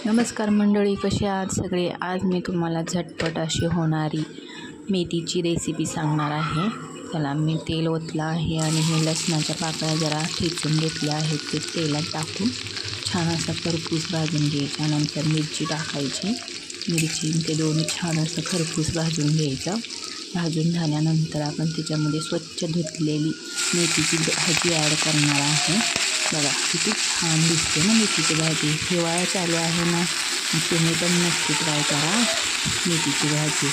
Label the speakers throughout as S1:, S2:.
S1: नमस्कार मंडळी, कसे आहात सगळे. आज मी तुम्हाला झटपट अशी होणारी मेथीची रेसिपी सांगणार आहे. चला, मी तेल ओतलं आहे आणि हे लसणाच्या पाकळ्या जरा ठेचून घेतल्या आहेत. ते तेलात टाकून छान असं खरपूस भाजून घ्यायचं. नंतर मिरची टाकायची. मिरची ते दोन्ही छान असं खरपूस भाजून घ्यायचं. भाजून झाल्यानंतर आपण त्याच्यामध्ये स्वच्छ धुतलेली मेथीची भाजी ॲड करणार आहे. बघा किती छान दिसते ना मेथीची भाजी. हिवाळा चालू आहे ना, तुम्ही पण नक्की ट्राय करा मेथीची भाजी.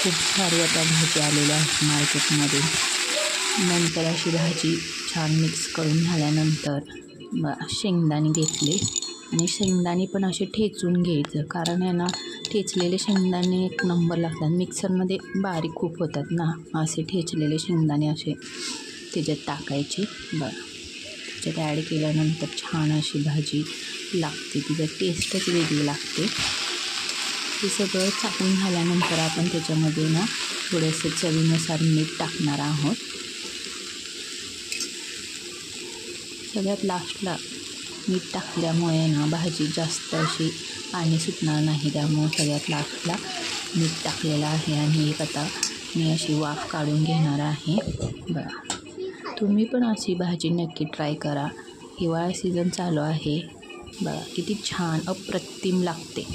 S1: खूप सारी आता भाजी आलेल्या आहेत मार्केटमध्ये. नंतर अशी भाजी छान मिक्स करून झाल्यानंतर शेंगदाणे घेतले आणि शेंगदाणे पण असे ठेचून घ्यायचं. कारण आहे ना, ठेचलेले शेंगदाणे एक नंबर लागतात. मिक्सरमध्ये बारीक खूप होतात ना, असे ठेचलेले शेंगदाणे असे त्याच्यात टाकायचे. बरं, त्याच्यात ॲड केल्यानंतर छान अशी भाजी लागते. तिचं टेस्टच वेगळी लागते. हे सगळं टाकून झाल्यानंतर आपण त्याच्यामध्ये ना थोडंसं चवीनुसार मीठ टाकणार आहोत. सगळ्यात लास्टला मीठ टाकल्यामुळे ना भाजी जास्त अशी पाणी सुटणार नाही. त्यामुळे सगळ्यात लास्टला मीठ टाकलेलं आहे. आणि एक आता मी अशी वाफ काढून घेणार आहे. बघा, तुम्ही पण अशी भाजी नक्की ट्राय करा. हिवाळा सीझन चालू आहे. बघा किती छान अप्रतिम लागते.